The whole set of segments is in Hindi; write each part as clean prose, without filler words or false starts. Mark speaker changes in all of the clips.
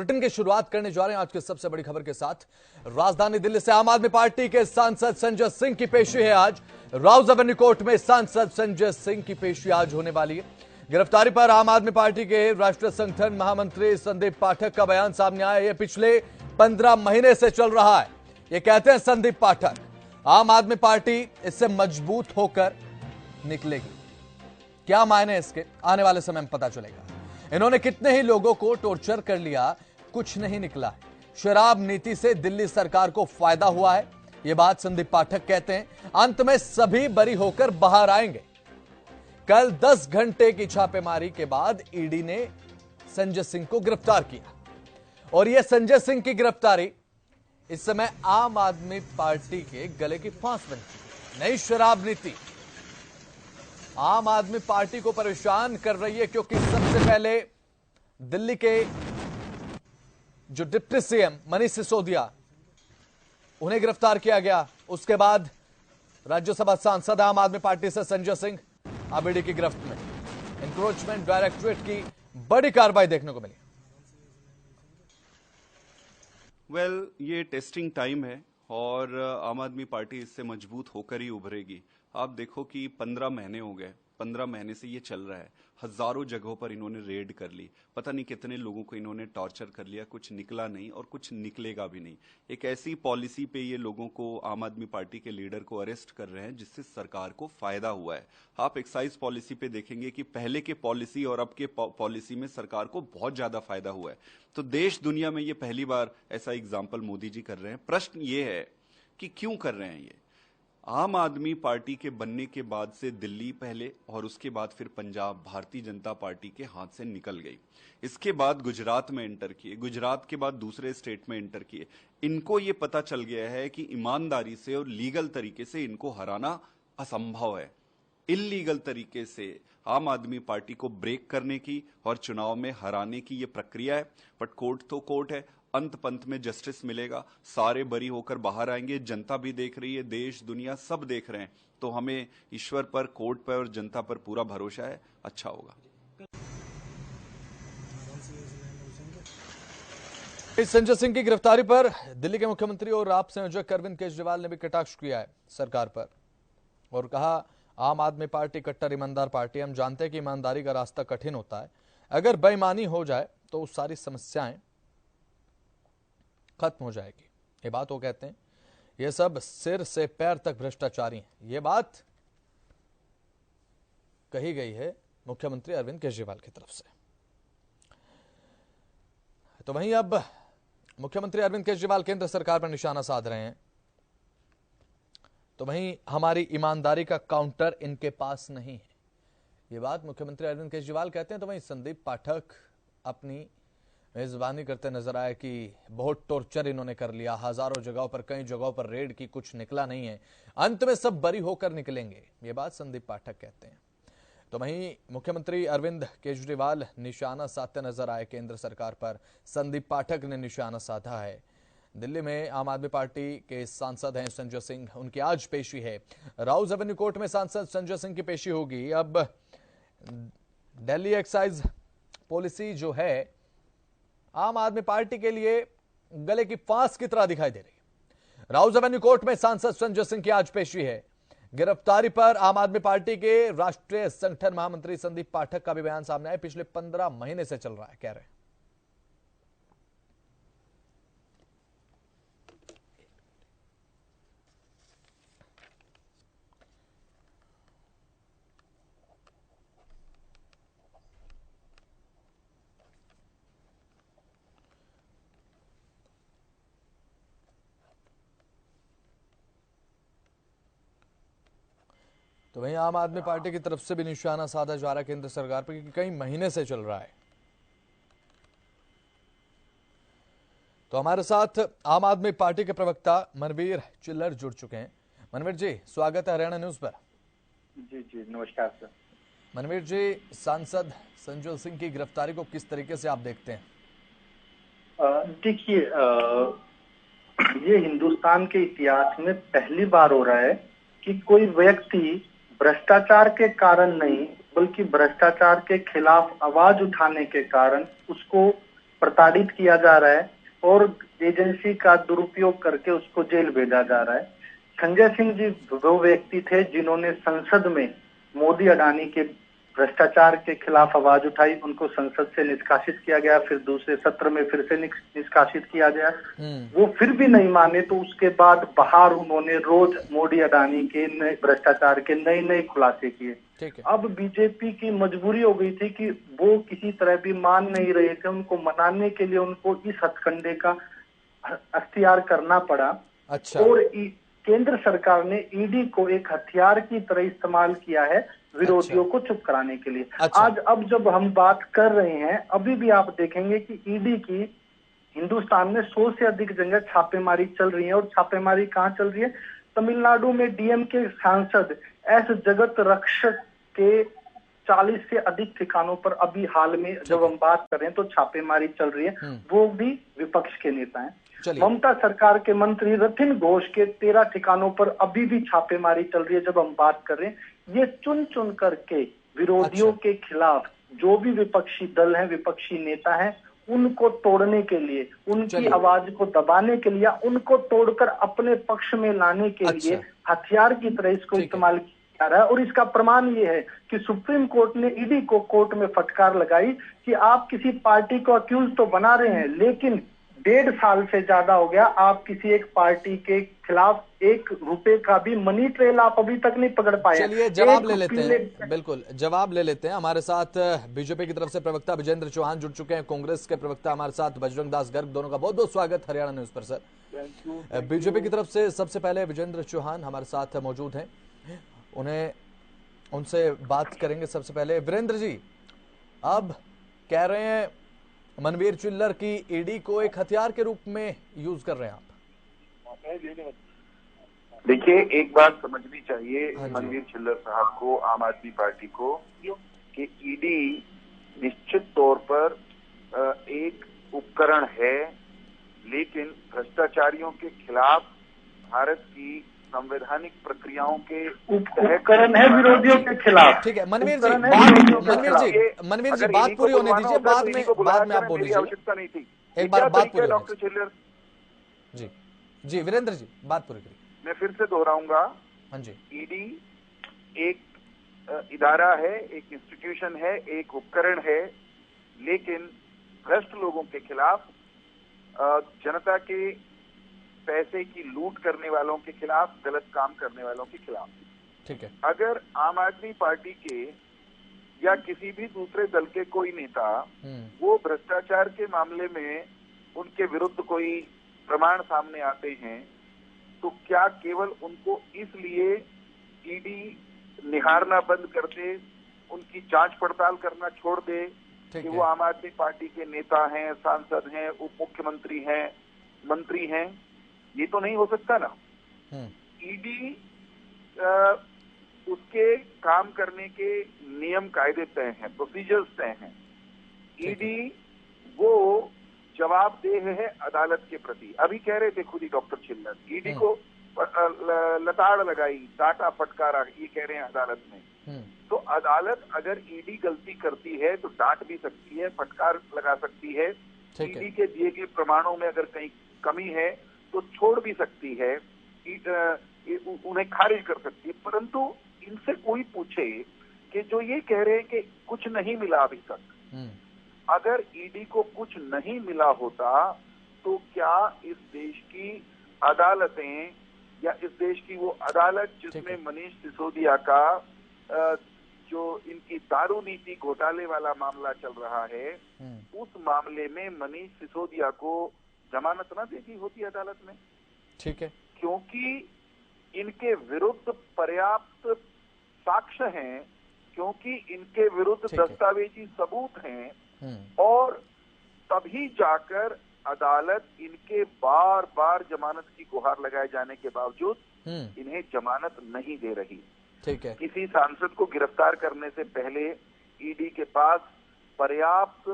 Speaker 1: बुलेटिन की शुरुआत करने जा रहे हैं आज की सबसे बड़ी खबर के साथ। राजधानी दिल्ली से आम आदमी पार्टी के सांसद संजय सिंह की पेशी है आज। राउज एवेन्यू कोर्ट में सांसद संजय सिंह की पेशी आज होने वाली है। गिरफ्तारी पर आम आदमी पार्टी के राष्ट्रीय संगठन महामंत्री संदीप पाठक का बयान सामने आया। यह पिछले 15 महीने से चल रहा है। ये कहते हैं संदीप पाठक, आम आदमी पार्टी इससे मजबूत होकर निकलेगी। क्या मायने इसके, आने वाले समय में पता चलेगा। इन्होंने कितने ही लोगों को टॉर्चर कर लिया, कुछ नहीं निकला है। शराब नीति से दिल्ली सरकार को फायदा हुआ है, यह बात संदीप पाठक कहते हैं। अंत में सभी बरी होकर बाहर आएंगे। कल 10 घंटे की छापेमारी के बाद ईडी ने संजय सिंह को गिरफ्तार किया और यह संजय सिंह की गिरफ्तारी इस समय आम आदमी पार्टी के गले की फांस बनी। नई शराब नीति आम आदमी पार्टी को परेशान कर रही है, क्योंकि सबसे पहले दिल्ली के जो डिप्टी सीएम मनीष सिसोदिया, उन्हें गिरफ्तार किया गया। उसके बाद राज्यसभा सांसद आम आदमी पार्टी से संजय सिंह अब ईडी की गिरफ्त में। एनक्रोचमेंट डायरेक्टरेट की बड़ी कार्रवाई देखने को मिली।
Speaker 2: ये टेस्टिंग टाइम है और आम आदमी पार्टी इससे मजबूत होकर ही उभरेगी। आप देखो कि 15 महीने हो गए, 15 महीने से ये चल रहा है। हजारों जगहों पर इन्होंने रेड कर ली, पता नहीं कितने लोगों को इन्होंने टॉर्चर कर लिया, कुछ निकला नहीं और कुछ निकलेगा भी नहीं। एक ऐसी पॉलिसी पे ये लोगों को, आम आदमी पार्टी के लीडर को अरेस्ट कर रहे हैं जिससे सरकार को फायदा हुआ है। आप एक्साइज पॉलिसी पे देखेंगे कि पहले के पॉलिसी और अब के पॉलिसी में सरकार को बहुत ज्यादा फायदा हुआ है। तो देश दुनिया में ये पहली बार ऐसा एग्जाम्पल मोदी जी कर रहे हैं। प्रश्न ये है कि क्यों कर रहे हैं ये। आम आदमी पार्टी के बनने के बाद से दिल्ली पहले और उसके बाद फिर पंजाब भारतीय जनता पार्टी के हाथ से निकल गई। इसके बाद गुजरात में एंटर किए, गुजरात के बाद दूसरे स्टेट में एंटर किए। इनको ये पता चल गया है कि ईमानदारी से और लीगल तरीके से इनको हराना असंभव है। इल्लीगल तरीके से आम आदमी पार्टी को ब्रेक करने की और चुनाव में हराने की ये प्रक्रिया है। बट कोर्ट तो कोर्ट है, अंत पंत में जस्टिस मिलेगा, सारे बरी होकर बाहर आएंगे। जनता भी देख रही है, देश दुनिया सब देख रहे हैं। तो हमें ईश्वर पर, कोर्ट पर और जनता पर पूरा भरोसा है, अच्छा होगा।
Speaker 1: संजय सिंह की गिरफ्तारी पर दिल्ली के मुख्यमंत्री और आप संयोजक अरविंद केजरीवाल ने भी कटाक्ष किया है सरकार पर और कहा, आम आदमी पार्टी कट्टर ईमानदार पार्टी। हम जानते हैं कि ईमानदारी का रास्ता कठिन होता है। अगर बेईमानी हो जाए तो सारी समस्याएं खत्म हो जाएगी। ये बात वो कहते हैं। ये सब सिर से पैर तक भ्रष्टाचारी हैं। ये बात कही गई है मुख्यमंत्री अरविंद केजरीवाल की तरफ से। तो वहीं अब मुख्यमंत्री अरविंद केजरीवाल केंद्र सरकार पर निशाना साध रहे हैं। तो वहीं हमारी ईमानदारी का काउंटर इनके पास नहीं है, ये बात मुख्यमंत्री अरविंद केजरीवाल कहते हैं। तो वहीं संदीप पाठक अपनी मेजबानी करते नजर आए कि बहुत टॉर्चर इन्होंने कर लिया, हजारों जगहों पर, कई जगहों पर रेड की, कुछ निकला नहीं है, अंत में सब बरी होकर निकलेंगे, ये बात संदीप पाठक कहते हैं। तो वहीं मुख्यमंत्री अरविंद केजरीवाल निशाना साधते नजर आए केंद्र सरकार पर। संदीप पाठक ने निशाना साधा है। दिल्ली में आम आदमी पार्टी के सांसद हैं संजय सिंह, उनकी आज पेशी है। राउज एवेन्यू कोर्ट में सांसद संजय सिंह की पेशी होगी। अब दिल्ली एक्साइज पॉलिसी जो है आम आदमी पार्टी के लिए गले की फांस की तरह दिखाई दे रही है। राउज एवेन्यू कोर्ट में सांसद संजय सिंह की आज पेशी है। गिरफ्तारी पर आम आदमी पार्टी के राष्ट्रीय संगठन महामंत्री संदीप पाठक का भी बयान सामने आया। पिछले 15 महीने से चल रहा है, कह रहे हैं। तो वहीं आम आदमी पार्टी की तरफ से भी निशाना साधा जा रहा है केंद्र सरकार पर, क्योंकि कई महीने से चल रहा है। तो हमारे साथ आम आदमी पार्टी के प्रवक्ता मनवीर चिल्लर जुड़ चुके हैं। मनवीर जी, स्वागत है हरियाणा न्यूज पर।
Speaker 3: जी नमस्कार सर।
Speaker 1: मनवीर जी, सांसद संजय सिंह की गिरफ्तारी को किस तरीके से आप देखते हैं?
Speaker 3: देखिए, ये हिंदुस्तान के इतिहास में पहली बार हो रहा है कि कोई व्यक्ति भ्रष्टाचार के कारण नहीं, बल्कि भ्रष्टाचार के खिलाफ आवाज उठाने के कारण उसको प्रताड़ित किया जा रहा है और एजेंसी का दुरुपयोग करके उसको जेल भेजा जा रहा है। संजय सिंह जी वो व्यक्ति थे जिन्होंने संसद में मोदी अडानी के भ्रष्टाचार के खिलाफ आवाज उठाई, उनको संसद से निष्कासित किया गया, फिर दूसरे सत्र में फिर से निष्कासित किया गया। वो फिर भी नहीं माने तो उसके बाद बाहर उन्होंने रोज मोदी अडानी के नए भ्रष्टाचार के नए नए खुलासे किए। अब बीजेपी की मजबूरी हो गई थी कि वो किसी तरह भी मान नहीं रहे थे, उनको मनाने के लिए उनको इस हथकंडे का अख्तियार करना पड़ा।
Speaker 1: अच्छा।
Speaker 3: और केंद्र सरकार ने ईडी को एक हथियार की तरह इस्तेमाल किया है विरोधियों को चुप कराने के लिए। आज अब जब हम बात कर रहे हैं, अभी भी आप देखेंगे कि ईडी की हिंदुस्तान में 100 से अधिक जगह छापेमारी चल रही है। और छापेमारी कहाँ चल रही है? तमिलनाडु में डीएम के सांसद एस जगत रक्षक के 40 से अधिक ठिकानों पर अभी हाल में जब हम बात कर रहे हैं तो छापेमारी चल रही है, वो भी विपक्ष के नेता हैं। ममता सरकार के मंत्री रतिन घोष के 13 ठिकानों पर अभी भी छापेमारी चल रही है जब हम बात कर रहे हैं। ये चुन चुन करके विरोधियों के खिलाफ जो भी विपक्षी दल हैं, विपक्षी नेता हैं, उनको तोड़ने के लिए, उनकी आवाज को दबाने के लिए, उनको तोड़कर अपने पक्ष में लाने के लिए हथियार की तरह इसको इस्तेमाल किया रहा है। और इसका प्रमाण ये है कि सुप्रीम कोर्ट ने ईडी को कोर्ट में फटकार लगाई कि आप किसी पार्टी को अक्यूज तो बना रहे हैं, लेकिन 1.5 साल से ज्यादा हो गया आप किसी एक पार्टी के खिलाफ 1 रुपए का भी मनी ट्रेल आप अभी तक नहीं पकड़ पाए।
Speaker 1: चलिए जवाब ले लेते हैं, बिल्कुल जवाब ले लेते हैं। हमारे साथ बीजेपी की तरफ से प्रवक्ता विजेंद्र चौहान जुड़ चुके हैं, कांग्रेस के प्रवक्ता हमारे साथ बजरंग दास गर्ग, दोनों का बहुत बहुत स्वागत हरियाणा न्यूज पर। सर बीजेपी की तरफ से सबसे पहले विजेंद्र चौहान हमारे साथ मौजूद हैं, उनसे बात करेंगे। सबसे पहले वीरेंद्र जी, अब कह रहे हैं मनवीर चिल्लर की ईडी को एक हथियार के रूप में यूज कर रहे हैं आप।
Speaker 4: देखिए, एक बात समझनी चाहिए मनवीर चिल्लर साहब को, आम आदमी पार्टी को, कि ईडी निश्चित तौर पर एक उपकरण है, लेकिन भ्रष्टाचारियों के खिलाफ भारत की संवैधानिक प्रक्रियाओं के
Speaker 3: उपकरण है विरोधियों के खिलाफ।
Speaker 1: ठीक है मनवीर जी, मनवीर जी बात पूरी होने दीजिए, बाद में आप बोल लीजिए।
Speaker 4: आवश्यकता नहीं थी।
Speaker 1: एक बार बात पूरी
Speaker 4: डॉक्टर चिल्लर
Speaker 1: जी वीरेंद्र जी बात पूरी करिए।
Speaker 4: मैं फिर से दोहराऊंगा,
Speaker 1: हाँ जी,
Speaker 4: ईडी एक इदारा है, एक इंस्टीट्यूशन है, एक उपकरण है, लेकिन भ्रष्ट लोगों के खिलाफ, जनता के पैसे की लूट करने वालों के खिलाफ, गलत काम करने वालों के खिलाफ।
Speaker 1: ठीक है।
Speaker 4: अगर आम आदमी पार्टी के या किसी भी दूसरे दल के कोई नेता वो भ्रष्टाचार के मामले में उनके विरुद्ध कोई प्रमाण सामने आते हैं, तो क्या केवल उनको इसलिए ईडी निहारना बंद कर दे, उनकी जांच पड़ताल करना छोड़ दे कि वो आम आदमी पार्टी के नेता हैं, सांसद हैं, उप मुख्यमंत्री हैं, मंत्री हैं? ये तो नहीं हो सकता ना। ईडी उसके काम करने के नियम कायदे तय हैं, प्रोसीजर्स तय हैं। ईडी वो जवाबदेह है अदालत के प्रति। अभी कह रहे थे खुद ही डॉक्टर चिल्लर, ईडी को लताड़ लगाई, डांटा, फटकारा, ये कह रहे हैं अदालत में। तो अदालत अगर ईडी गलती करती है तो डांट भी सकती है, फटकार लगा सकती है। ईडी के दिए गए प्रमाणों में अगर कहीं कमी है तो छोड़ भी सकती है, उन्हें खारिज कर सकती है। परंतु इनसे कोई पूछे कि जो ये कह रहे हैं कि कुछ नहीं मिला अभी तक, अगर ईडी को कुछ नहीं मिला होता तो क्या इस देश की अदालतें या इस देश की वो अदालत जिसमें मनीष सिसोदिया का जो इनकी दारू नीति घोटाले वाला मामला चल रहा है, उस मामले में मनीष सिसोदिया को जमानत न देती होती अदालत में?
Speaker 1: ठीक है,
Speaker 4: क्योंकि इनके विरुद्ध पर्याप्त साक्ष्य हैं, क्योंकि इनके विरुद्ध दस्तावेजी सबूत हैं, और तभी जाकर अदालत इनके बार बार जमानत की गुहार लगाए जाने के बावजूद इन्हें जमानत नहीं दे रही।
Speaker 1: ठीक है।
Speaker 4: किसी सांसद को गिरफ्तार करने से पहले ईडी के पास पर्याप्त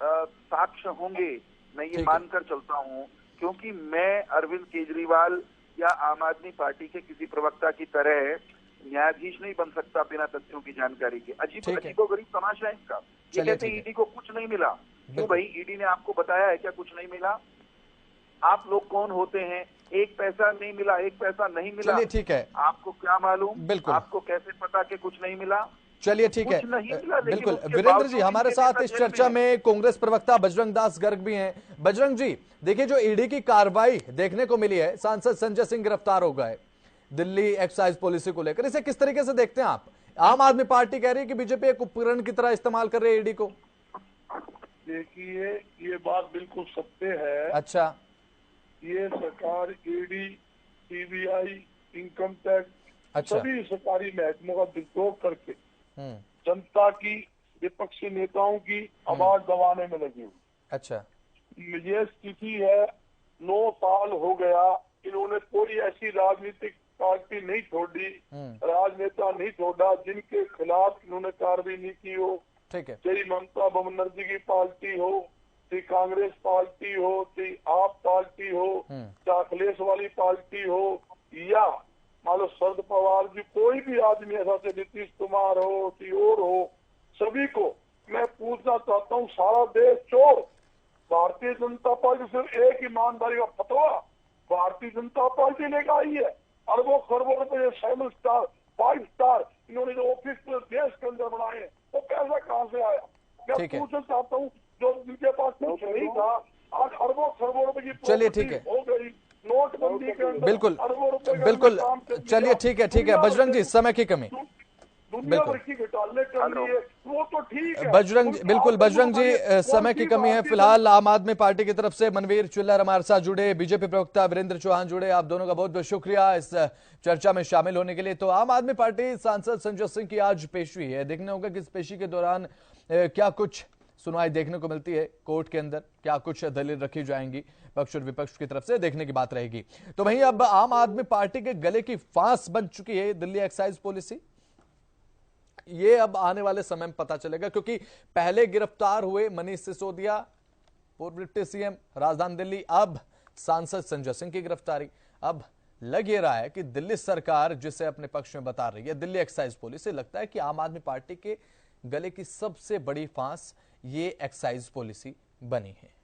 Speaker 4: साक्ष्य होंगे, मैं ये मानकर चलता हूं, क्योंकि मैं अरविंद केजरीवाल या आम आदमी पार्टी के किसी प्रवक्ता की तरह न्यायाधीश नहीं बन सकता बिना तथ्यों की जानकारी के। अजीब गरीब तमाशा है इसका। ये कहते हैं ईडी को कुछ नहीं मिला, क्यों भाई, ईडी ने आपको बताया है क्या कुछ नहीं मिला? आप लोग कौन होते हैं? एक पैसा नहीं मिला, एक पैसा नहीं मिला।
Speaker 1: चलिए ठीक है,
Speaker 4: आपको क्या मालूम?
Speaker 1: बिल्कुल,
Speaker 4: आपको कैसे पता कि कुछ नहीं मिला?
Speaker 1: चलिए ठीक है, बिल्कुल। वीरेंद्र जी हमारे साथ इस चर्चा में कांग्रेस प्रवक्ता बजरंग दास गर्ग भी हैं। बजरंग जी, देखिए जो ईडी की कार्रवाई देखने को मिली है, सांसद संजय सिंह गिरफ्तार हो गए दिल्ली एक्साइज पॉलिसी को लेकर, इसे किस तरीके से देखते हैं आप? आम आदमी पार्टी कह रही है कि बीजेपी एक उपकरण की तरह इस्तेमाल कर रही है ईडी को।
Speaker 5: देखिए, ये बात बिल्कुल सत्य है।
Speaker 1: अच्छा,
Speaker 5: ये सरकार ईडी, सीबीआई, इनकम टैक्स,
Speaker 1: अच्छा,
Speaker 5: सभी सरकारी महकमों का दुरुपयोग करके जनता की, विपक्षी नेताओं की आवाज दबाने में लगी हुई।
Speaker 1: अच्छा,
Speaker 5: ये स्थिति है। 9 साल हो गया, इन्होंने कोई ऐसी राजनीतिक पार्टी नहीं छोड़ी, राजनेता नहीं छोड़ा जिनके खिलाफ इन्होंने कार्रवाई नहीं की हो।
Speaker 1: ठीक है,
Speaker 5: चाहे ममता बनर्जी की पार्टी हो, चाहे कांग्रेस पार्टी हो, चाहे आप पार्टी हो, चाहे अखिलेश वाली पार्टी हो, या मान लो शरद पवार जी, कोई भी आदमी ऐसा से नीतीश कुमार हो, कोई और हो, सभी को मैं पूछना चाहता हूँ, सारा देश चोर, भारतीय जनता पार्टी सिर्फ एक ईमानदारी का फतवा भारतीय जनता पार्टी लेकर आई है। अरबों खरबों रुपए 7 स्टार 5 स्टार इन्होंने जो ऑफिस देश के अंदर बनाए, वो पैसा कहाँ से आया? मैं पूछना चाहता हूँ, जो जिनके पास कुछ नहीं था, आज अरबों खरबों रुपए की
Speaker 1: चलिए ठीक है,
Speaker 5: हो गई नोटबंदी के अंदर,
Speaker 1: बिल्कुल
Speaker 5: बिल्कुल।
Speaker 1: चलिए ठीक है बजरंग जी, समय की कमी,
Speaker 5: बिल्कुल वो तो ठीक है
Speaker 1: बजरंग जी, बिल्कुल बजरंग जी, समय की कमी है। फिलहाल आम आदमी पार्टी की तरफ से मनवीर चिल्लर हमारे साथ जुड़े, बीजेपी प्रवक्ता वीरेंद्र चौहान जुड़े, आप दोनों का बहुत बहुत शुक्रिया इस चर्चा में शामिल होने के लिए। तो आम आदमी पार्टी सांसद संजय सिंह की आज पेशी है, देखने होगा कि इस पेशी के दौरान क्या कुछ सुनवाई देखने को मिलती है कोर्ट के अंदर, क्या कुछ दलील रखी जाएंगी पक्ष और विपक्ष की तरफ से, देखने की बात रहेगी। तो वहीं अब आम आदमी पार्टी के गले की फांस बन चुकी है दिल्ली एक्साइज पॉलिसी, ये अब आने वाले समय में पता चलेगा, क्योंकि पहले गिरफ्तार हुए मनीष सिसोदिया, पूर्व डिप्टी सीएम राजधानी दिल्ली, अब सांसद संजय सिंह की गिरफ्तारी। अब लग ये रहा है कि दिल्ली सरकार जिसे अपने पक्ष में बता रही है दिल्ली एक्साइज पॉलिसी, लगता है कि आम आदमी पार्टी के गले की सबसे बड़ी फांस ये एक्साइज पॉलिसी बनी है।